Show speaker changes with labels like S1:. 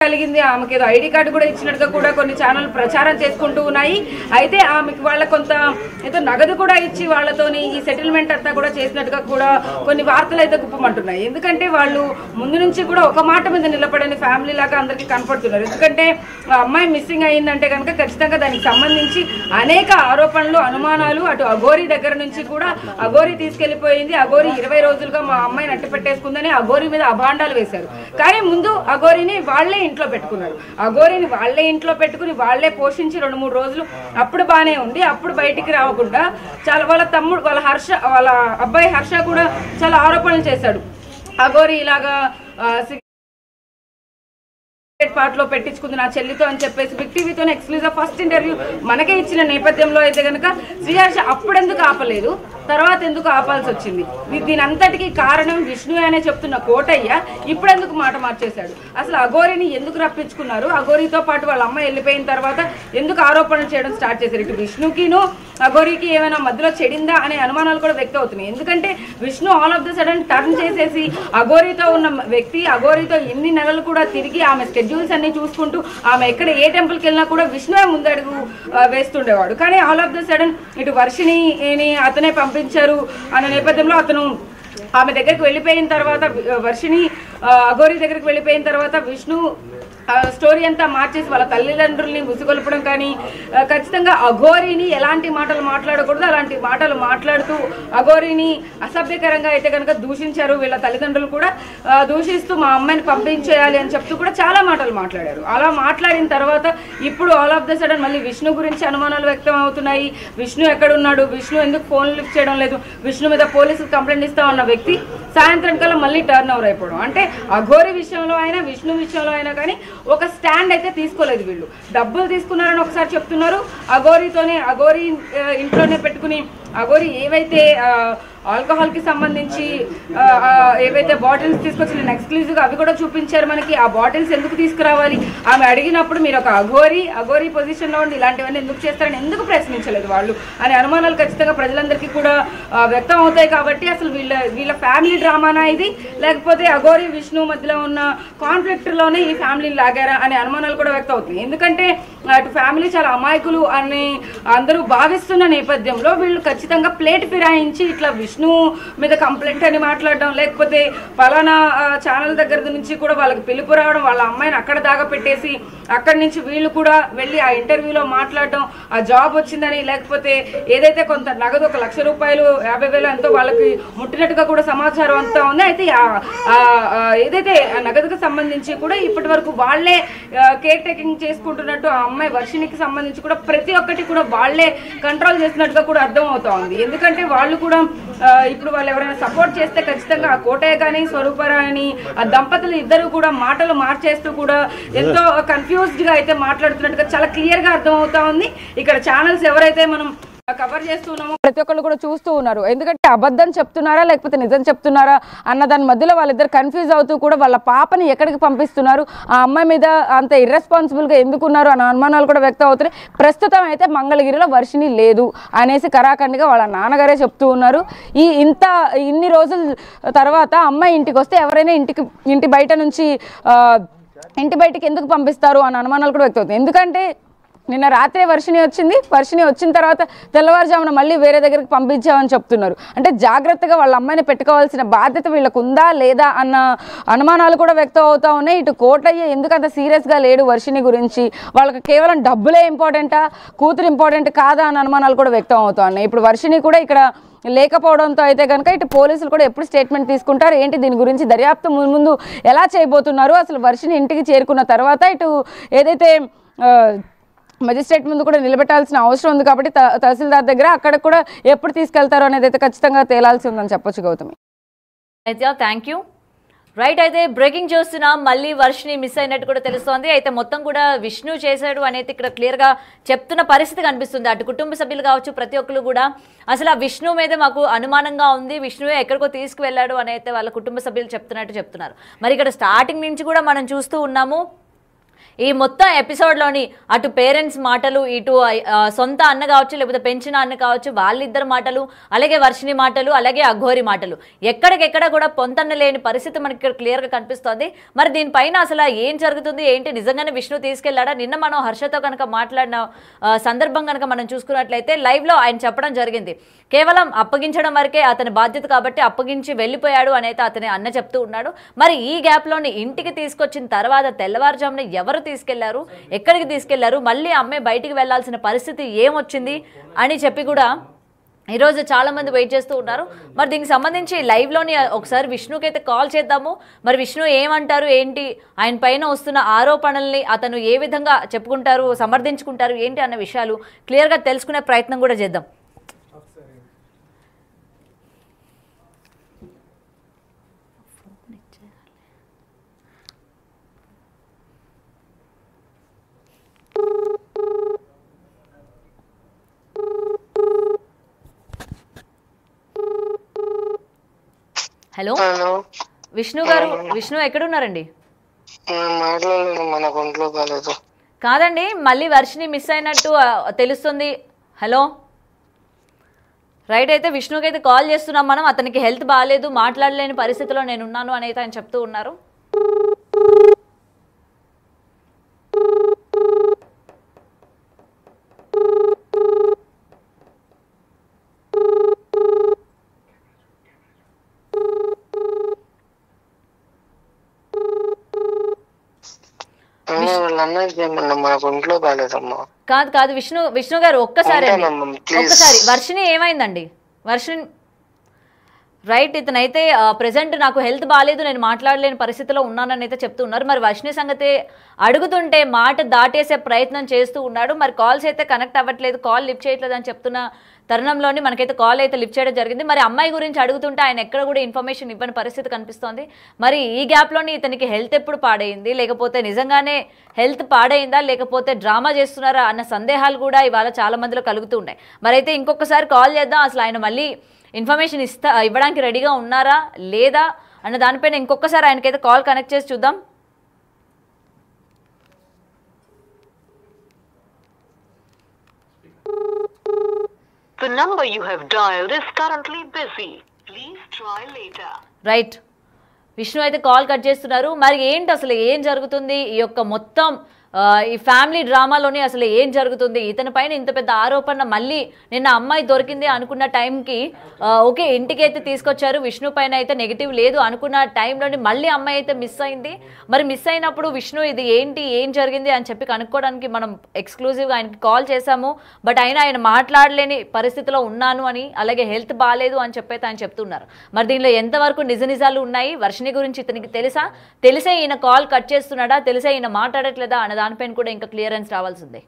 S1: కలిగింది, ఆమెకి ఏదో ఐడి కార్డు కూడా ఇచ్చినట్టుగా కూడా కొన్ని ఛానల్ ప్రచారం చేసుకుంటూ ఉన్నాయి. అయితే ఆమెకి వాళ్ళ కొంత ఏదో నగదు కూడా ఇచ్చి వాళ్ళతోని ఈ సెటిల్మెంట్ అంతా కూడా చేసినట్టుగా కూడా కొన్ని వార్తలు అయితే గుప్పమంటున్నాయి. ఎందుకంటే వాళ్ళు ముందు నుంచి కూడా ఒక మాట మీద నిలబడని ఫ్యామిలీ లాగా అందరికీ కనపడుతున్నారు. ఎందుకంటే అమ్మాయి మిస్సింగ్ అయ్యిందంటే కనుక ఖచ్చితంగా దానికి సంబంధించి అనేక ఆరోపణలు, అనుమానాలు, అటు అఘోరి దగ్గర నుంచి కూడా అఘోరి తీసుకెళ్లిపోయింది, అఘోరి 20 రోజులుగా మా అమ్మాయిని అట్టి పెట్టేసుకుందని అఘోరి మీద అభాండాలు వేశారు. కానీ ముందు అఘోరిని వాళ్లే ఇంట్లో పెట్టుకున్నారు. అఘోరిని వాళ్లే ఇంట్లో పెట్టుకుని వాళ్లే పోషించి 2-3 రోజులు అప్పుడు బానే ఉంది. అప్పుడు బయటికి రావకుండా చాలా వాళ్ళ తమ్ముడు వాళ్ళ అబ్బాయి హర్ష కూడా చాలా ఆరోపణలు చేశాడు. అఘోరి ఇలాగా పార్ట్ లో పెట్టించుకుంది నా చెల్లితో అని చెప్పేసి బిగ్ టీవీతోనే ఎక్స్క్లూజివ్ ఫస్ట్ ఇంటర్వ్యూ మనకే ఇచ్చిన నేపథ్యంలో అయితే కనుక శ్రీహర్ష అప్పుడెందుకు ఆపలేదు, తర్వాత ఎందుకు ఆపాల్సి వచ్చింది? దీని అంతటికీ కారణం విష్ణు అనే చెప్తున్న కోటయ్య ఇప్పుడెందుకు మాట మార్చేశాడు? అసలు అఘోరిని ఎందుకు రప్పించుకున్నారు? అఘోరితో పాటు వాళ్ళ అమ్మ వెళ్ళిపోయిన తర్వాత ఎందుకు ఆరోపణలు చేయడం స్టార్ట్ చేశారు? ఇటు విష్ణుకిను అఘోరికి ఏమైనా మధ్యలో చెడిందా అనే అనుమానాలు కూడా వ్యక్తం అవుతున్నాయి. ఎందుకంటే Vishnu all of the sudden turn చేసేసి అఘోరితో ఉన్న వ్యక్తి, అఘోరితో ఎన్ని నెలలు కూడా తిరిగి ఆమె షెడ్యూల్స్ అన్ని చూసుకుంటూ ఆమె ఎక్కడ ఏ టెంపుల్కి వెళ్ళినా కూడా విష్ణువే ముందడుగు వేస్తుండేవాడు. కానీ ఆల్ ఆఫ్ ద సడన్ ఇటు వర్షిణిని అతనే పంపించారు అనే నేపథ్యంలో అతను ఆమె దగ్గరికి వెళ్ళిపోయిన తర్వాత, వర్షిణి అఘోరి దగ్గరికి వెళ్ళిపోయిన తర్వాత విష్ణు స్టోరీ అంతా మార్చేసి వాళ్ళ తల్లిదండ్రుల్ని ముసుగొల్పడం కానీ, ఖచ్చితంగా అఘోరిని ఎలాంటి మాటలు మాట్లాడకూడదు అలాంటి మాటలు మాట్లాడుతూ అఘోరిని అసభ్యకరంగా అయితే కనుక దూషించారు. వీళ్ళ తల్లిదండ్రులు కూడా దూషిస్తూ మా అమ్మాయిని పంపించేయాలి అని చెప్తూ కూడా చాలా మాటలు మాట్లాడారు. అలా మాట్లాడిన తర్వాత ఇప్పుడు ఆల్ ఆఫ్ ద సడన్ మళ్ళీ విష్ణు గురించి అనుమానాలు వ్యక్తం అవుతున్నాయి. విష్ణు ఎక్కడున్నాడు, విష్ణు ఎందుకు ఫోన్ లిఫ్ట్ చేయడం లేదు, విష్ణు మీద పోలీసులు కంప్లైంట్ ఇస్తామన్న వ్యక్తి సాయంత్రం కల్లా మళ్ళీ టర్న్ ఓవర్ అయిపోవడం. అంటే అఘోరి విషయంలో అయినా విష్ణు విషయంలో అయినా కానీ ఒక స్టాండ్ అయితే తీసుకోలేదు. వీళ్ళు డబ్బులు తీసుకున్నారని ఒకసారి చెప్తున్నారు, అఘోరి ఇంట్లోనే పెట్టుకుని అఘోరి ఏవైతే ఆల్కహాల్ కి సంబంధించి ఏవైతే బాటిల్స్ తీసుకొచ్చి నేను ఎక్స్క్లూజివ్గా అవి కూడా చూపించారు మనకి. ఆ బాటిల్స్ ఎందుకు తీసుకురావాలి? ఆమె అడిగినప్పుడు మీరు ఒక అఘోరి పొజిషన్లో ఉండి ఇలాంటివన్నీ ఎందుకు చేస్తారని ఎందుకు ప్రశ్నించలేదు వాళ్ళు అనే అనుమానాలు ఖచ్చితంగా ప్రజలందరికీ కూడా వ్యక్తం అవుతాయి. కాబట్టి అసలు వీళ్ళ ఫ్యామిలీ డ్రామానా ఇది, లేకపోతే అఘోరి విష్ణు మధ్యలో ఉన్న కాన్ఫ్లిక్ట్లోనే ఈ ఫ్యామిలీని లాగారా అనే అనుమానాలు కూడా వ్యక్తం అవుతాయి. ఎందుకంటే అటు ఫ్యామిలీ చాలా అమాయకులు అని అందరూ భావిస్తున్న నేపథ్యంలో వీళ్ళు ఖచ్చితంగా ప్లేట్ ఫిరాయించి ఇట్లా విష్ణు మీద కంప్లైంట్ అని మాట్లాడడం, లేకపోతే పలానా ఛానల్ దగ్గర నుంచి కూడా వాళ్ళకి పిలుపు రావడం, వాళ్ళ అమ్మాయిని అక్కడ దాగా పెట్టేసి అక్కడి నుంచి వీళ్ళు కూడా వెళ్ళి ఆ ఇంటర్వ్యూలో మాట్లాడడం, ఆ జాబ్ వచ్చిందని, లేకపోతే ఏదైతే కొంత నగదు 1 లక్ష రూపాయలు 50,000 ఎంతో వాళ్ళకి ముట్టినట్టుగా కూడా సమాచారం అంతా ఉంది. అయితే ఏదైతే నగదుకు సంబంధించి కూడా ఇప్పటి వరకు వాళ్లే కేర్ టేకింగ్ చేసుకుంటున్నట్టు ఆ అమ్మాయి వర్షిణికి సంబంధించి కూడా ప్రతి ఒక్కటి కూడా వాళ్లే కంట్రోల్ చేసినట్టుగా కూడా అర్థం అవుతా ఉంది. ఎందుకంటే వాళ్ళు కూడా ఇప్పుడు వాళ్ళు ఎవరైనా సపోర్ట్ చేస్తే ఖచ్చితంగా ఆ కోటయ్య కానీ స్వరూపరాణి ఆ దంపతులు ఇద్దరు కూడా మాటలు మార్చేస్తూ కూడా ఎంతో కన్ఫ్యూజ్డ్ గా అయితే మాట్లాడుతున్నట్టుగా చాలా క్లియర్ గా అర్థం అవుతా ఉంది. ఇక్కడ ఛానల్స్ ఎవరైతే మనం కవర్ చేస్తున్నామో ప్రతి ఒక్కళ్ళు కూడా చూస్తూ ఉన్నారు. ఎందుకంటే అబద్ధం చెప్తున్నారా లేకపోతే నిజం చెప్తున్నారా అన్న దాని మధ్యలో వాళ్ళిద్దరు కన్ఫ్యూజ్ అవుతూ కూడా వాళ్ళ పాపని ఎక్కడికి పంపిస్తున్నారు, ఆ అమ్మాయి మీద అంత ఇర్రెస్పాన్సిబుల్ గా ఎందుకున్నారు అన్న అనుమానాలు కూడా వ్యక్తం అవుతున్నాయి. ప్రస్తుతం అయితే మంగళగిరిలో వర్షిణి లేదు అనేసి కరాఖండిగా వాళ్ళ నాన్నగారే చెప్తూ ఉన్నారు. ఇన్ని రోజుల తర్వాత అమ్మాయి ఇంటికి వస్తే ఎవరైనా ఇంటి బయట నుంచి ఇంటి బయటికి ఎందుకు పంపిస్తారు అన్న అనుమానాలు కూడా వ్యక్తం అవుతాయి. ఎందుకంటే నిన్న రాత్రే వర్షిణి వచ్చిన తర్వాత తెల్లవారుజామున మళ్ళీ వేరే దగ్గరికి పంపించామని చెప్తున్నారు. అంటే జాగ్రత్తగా వాళ్ళ అమ్మాయిని పెట్టుకోవాల్సిన బాధ్యత వీళ్ళకు ఉందా లేదా అన్న అనుమానాలు కూడా వ్యక్తం అవుతా ఉన్నాయి. ఇటు కోటయ్య ఎందుకంత సీరియస్గా లేడు వర్షిణి గురించి, వాళ్ళకి కేవలం డబ్బులే ఇంపార్టెంటా, కూతురు ఇంపార్టెంట్ కాదా అన్న అనుమానాలు కూడా వ్యక్తం అవుతా ఉన్నాయి. ఇప్పుడు వర్షిణి కూడా ఇక్కడ లేకపోవడంతో అయితే కనుక ఇటు పోలీసులు కూడా ఎప్పుడు స్టేట్మెంట్ తీసుకుంటారు, ఏంటి దీని గురించి దర్యాప్తు ముందు ఎలా చేయబోతున్నారు, అసలు వర్షిణి ఇంటికి చేరుకున్న తర్వాత ఇటు ఏదైతే మెజిస్ట్రేట్ ముందు కూడా నిలబెట్టాల్సిన అవసరం ఉంది. కాబట్టి తహసీల్దార్ దగ్గర అక్కడ కూడా ఎప్పుడు తీసుకెళ్తారో అనేది అయితే ఖచ్చితంగా తేలాల్సి ఉందని చెప్పొచ్చు గౌతమి.
S2: అయితే థ్యాంక్ యూ. రైట్, అయితే బ్రేకింగ్ చూస్తున్నాం, మళ్ళీ వర్షిణి మిస్ అయినట్టు కూడా తెలుస్తోంది. అయితే మొత్తం కూడా విష్ణు చేశాడు అనేది ఇక్కడ క్లియర్గా చెప్తున్న పరిస్థితి కనిపిస్తుంది. అటు కుటుంబ సభ్యులు కావచ్చు ప్రతి ఒక్కరు కూడా అసలు ఆ విష్ణు మీద మాకు అనుమానంగా ఉంది, విష్ణువే ఎక్కడికో తీసుకువెళ్ళాడు అని అయితే వాళ్ళ కుటుంబ సభ్యులు చెప్తున్నారు. మరి ఇక్కడ స్టార్టింగ్ నుంచి కూడా మనం చూస్తూ ఉన్నాము ఈ మొత్తం ఎపిసోడ్లోని అటు పేరెంట్స్ మాటలు, ఇటు సొంత అన్న కావచ్చు, లేకపోతే పెంచిన అన్న కావచ్చు, వాళ్ళిద్దరు మాటలు, అలాగే వర్షిని మాటలు, అలాగే అఘోరి మాటలు, ఎక్కడికెక్కడ కూడా పొంతన్న లేని పరిస్థితి మనకి ఇక్కడ క్లియర్గా కనిపిస్తోంది. మరి దీనిపైన అసలు ఏం జరుగుతుంది ఏంటి, నిజంగానే విష్ణు తీసుకెళ్లాడా? నిన్న మనం హర్షతో కనుక మాట్లాడిన సందర్భం కనుక మనం చూసుకున్నట్లయితే లైవ్లో ఆయన చెప్పడం జరిగింది, కేవలం అప్పగించడం వరకే అతని బాధ్యత కాబట్టి అప్పగించి వెళ్ళిపోయాడు అని అయితే అతని అన్న చెప్తూ ఉన్నాడు. మరి ఈ గ్యాప్లోని ఇంటికి తీసుకొచ్చిన తర్వాత తెల్లవారుజామున ఎవరు తీసుకెళ్లారు, ఎక్కడికి తీసుకెళ్లారు, మళ్ళీ అమ్మాయి బయటికి వెళ్లాల్సిన పరిస్థితి ఏమొచ్చింది అని చెప్పి కూడా ఈరోజు చాలా మంది వెయిట్ చేస్తూ ఉన్నారు. మరి దీనికి సంబంధించి లైవ్లోని ఒకసారి విష్ణుకి అయితే కాల్ చేద్దాము. మరి విష్ణు ఏమంటారు ఏంటి, ఆయన పైన వస్తున్న ఆరోపణల్ని అతను ఏ విధంగా చెప్పుకుంటారు, సమర్థించుకుంటారు ఏంటి అన్న విషయాలు క్లియర్గా తెలుసుకునే ప్రయత్నం కూడా చేద్దాం. హలో విష్ణు గారు, విష్ణు ఎక్కడున్నారండి? కాదండి, మళ్ళీ వర్షిని మిస్ అయినట్టు తెలుస్తుంది. హలో రైట్, అయితే విష్ణుకి అయితే కాల్ చేస్తున్నాం మనం. అతనికి హెల్త్ బాగాలేదు, మాట్లాడలేని పరిస్థితిలో నేనున్నాను అని అయితే ఆయన చెప్తూ ఉన్నారు. కాదు కాదు విష్ణు గారు ఒక్కసారి వర్షిని ఏమైందండి? వర్షిని రైట్, ఇతనైతే ప్రెసెంట్ నాకు హెల్త్ బాగాలేదు, నేను మాట్లాడలేని పరిస్థితిలో ఉన్నానని అయితే చెప్తున్నారు. మరి వర్షిని సంగతి అడుగుతుంటే మాట దాటేసే ప్రయత్నం చేస్తూ ఉన్నాడు. మరి కాల్స్ అయితే కనెక్ట్ అవ్వట్లేదు, కాల్ లిఫ్ట్ చేయట్లేదు అని చెప్తున్న తరుణంలోని మనకైతే కాల్ అయితే లిఫ్ట్ చేయడం జరిగింది. మరి అమ్మాయి గురించి అడుగుతుంటే ఆయన ఎక్కడ కూడా ఇన్ఫర్మేషన్ ఇవ్వని పరిస్థితి కనిపిస్తోంది. మరి ఈ గ్యాప్లోని ఇతనికి హెల్త్ ఎప్పుడు పాడైంది, లేకపోతే నిజంగానే హెల్త్ పాడైందా, లేకపోతే డ్రామా చేస్తున్నారా అన్న సందేహాలు కూడా ఇవాళ చాలా మందిలో కలుగుతూ ఉన్నాయి. మరి అయితే ఇంకొకసారి కాల్ చేద్దాం, అసలు ఆయన మళ్ళీ ఇన్ఫర్మేషన్ ఇవ్వడానికి రెడీగా ఉన్నారా లేదా అన్న దానిపైన ఇంకొకసారి ఆయనకైతే కాల్ కనెక్ట్ చేసి చూద్దాం.
S3: The number you have dialed is currently busy. Please try later.
S2: Right, Vishnu అయితే కాల్ కట్ చేస్తున్నారు. మరి ఏంటి అసలు ఏం జరుగుతుంది, ఈ యొక్క మొత్తం ఈ ఫ్యామిలీ డ్రామాలోని అసలు ఏం జరుగుతుంది? ఇతని పైన ఇంత పెద్ద ఆరోపణ, మళ్ళీ నిన్న అమ్మాయి దొరికింది అనుకున్న టైంకి ఓకే ఇంటికి అయితే తీసుకొచ్చారు, విష్ణు పైన అయితే నెగిటివ్ లేదు అనుకున్న టైంలోని మళ్ళీ అమ్మాయి అయితే మిస్ అయింది. మరి మిస్ అయినప్పుడు విష్ణు ఇది ఏంటి, ఏం జరిగింది అని చెప్పి కనుక్కోవడానికి మనం ఎక్స్క్లూజివ్గా ఆయనకి కాల్ చేశాము. బట్ అయినా ఆయన మాట్లాడలేని పరిస్థితిలో ఉన్నాను అని, అలాగే హెల్త్ బాగాలేదు అని చెప్పి ఆయన చెప్తున్నారు. మరి దీనిలో ఎంతవరకు నిజ నిజాలు ఉన్నాయి, వర్షిని గురించి ఇతనికి తెలిసే ఈయన కాల్ కట్ చేస్తున్నాడా, తెలిసే ఈయన మాట్లాడట్లేదా అన్న దానిపైన కూడా ఇంకా క్లియరెన్స్ రావాల్సిందే.